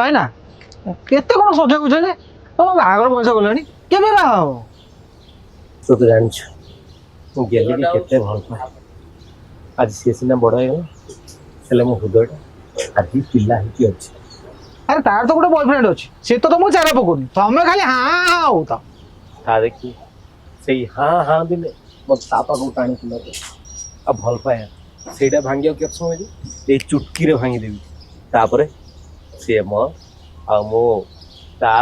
ଭାଇନା କେତେ କ'ଣ ସଜା ଗୁଛ ଯେ ତମ ବାହାଘର ପଇସା ଗଲାଣି କେବେ ବାହା ହବ? ତୁ ତ ଜାଣିଛୁ ମୁଁ ଗେଲିକି କେତେ ଭଲ ପାଏ। ଆଜି ସିଏ ସିନା ବଡ଼ ହେଇଗଲା ହେଲେ ମୋ ହୃଦୟଟା ଆଜି ପିଲା ହେଇକି ଅଛି। ଆରେ ତାର ତ ଗୋଟେ ବୟଫ୍ରେଣ୍ଡ ଅଛି ସେ ତ ତମକୁ ଚାରା ପକଉନି ତମେ ଖାଲି ହାଁ ହାଁ ହଉତ। ତା ଦେଖି ସେଇ ହାଁ ହାଁ ଦିନେ ମୋତେ ତା ପାଖକୁ ଟାଣିକି ନେବେ ଆଉ ଭଲ ପାଏ ସେଇଟା ଭାଙ୍ଗିବାକୁ କେତେ ସମୟ ଏଇ ଚୁଟକିରେ ଭାଙ୍ଗିଦେବି। ତାପରେ ସିଏ ମୋ ଆଉ ମୁଁ ତା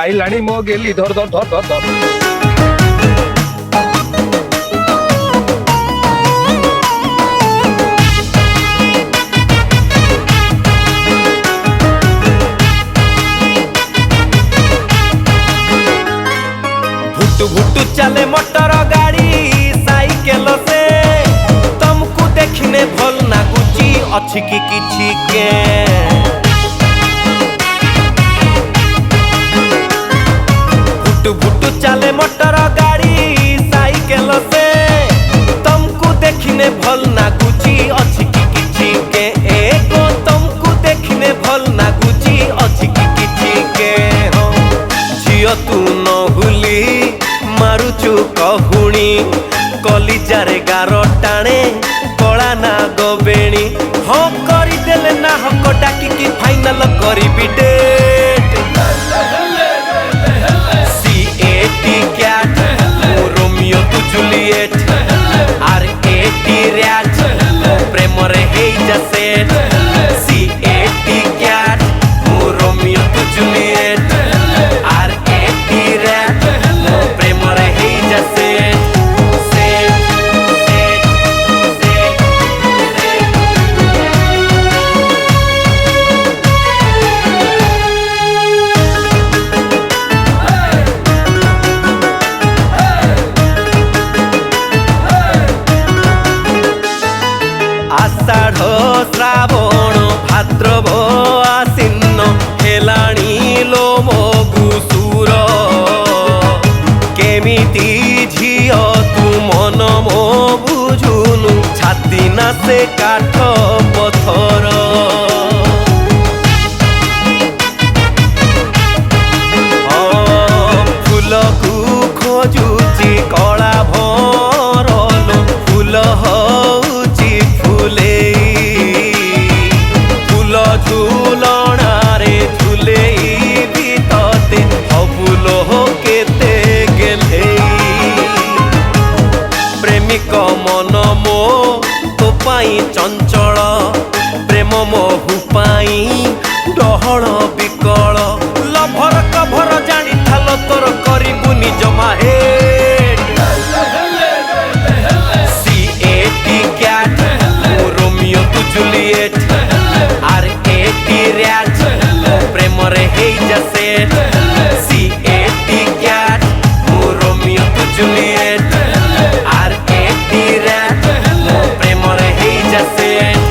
ଆଇଲାଣି ମୋ ଗେଲି ଧର ଧର ଧର ଧର ଧର भुटु भुटु चले मोटर गाड़ी साइकेल से तुमको देखने भल नागुची अछि कि किछि के भुटु भुटु चले मोटर गाड़ी साइकेल से तुमको देखने भल नागुची अछि कि किछि के एको तुमको देखने भल नागुची अछि कि किछि के हो झियो तू न भूली मारुचु कहुणी कलिजारे गार टाणे कला ना गबेणी हाँ करदेले ना हक डाकिकी फाइनाल करिबी डेट सीएटी कैट रोमियो तू जूलिएट आर एटी रैट प्रेम रे हेई जा सेट सीएटी कैट रोमियो तू जूलिएट आर एटी रैट प्रेम रे हेई जा सेट आषाढ़ श्रावण भाद्रव आसीन हेलाणी लो मगुसुर केमिति झियो तू मन मो बुझुनु छाती ना से काठ पथर फूल को खोजुची कला भरल फूल हउची फुले फूल झुलणारे झुले भीतते फूल हो केते गेले प्रेमिक मन मो तो पाई चंचल प्रेम मोहु पाई डहळ बिकल लभर कभर जानी थाल तोर करिबुनी जमा हेड सीएटी कैट रोमियो तू जूलिएट आर एटी रैट प्रेम रे हेई जा सेट सीएटी कैट रोमियो तू जूलिएट आर एटी रैट प्रेम रे हेई जा सेट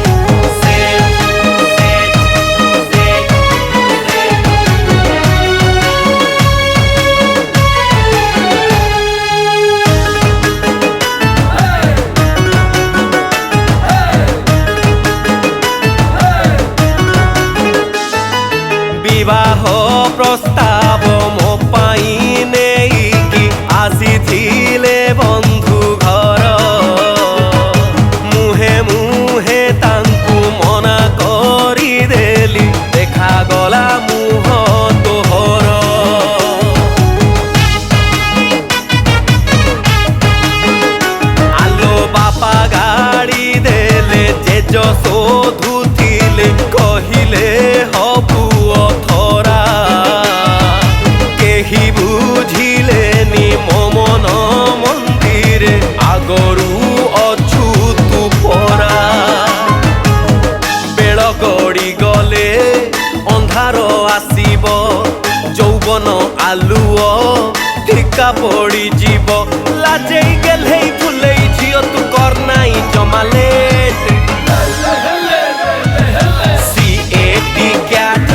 विवाह प्रस्ताव मो पाई नेइकी आसीथिले बंधु घर मुहे मुहे तांकु मना करी देली देखा गला मुह तोहर आलो बापा गाड़ी देले जेज शोधुथिले कहिले हबु अथरा केही बुझिलेनी मो मन मंदिरे आगरू अछु तू परा बेल गड़ी गले अंधार आसीब যৌবন আলুও ফিকা পড়ি জীব লাজেই গেলেই ভুলেই ঝিও তু কর নাই জমালে सीएटी कैट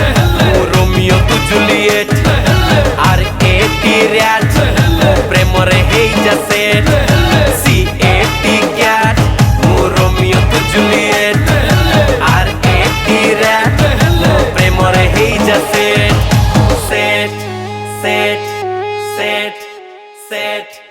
रोमियो तू जूलिएट आर एटी रैट प्रेम रे हेई जा set CAT cat set set set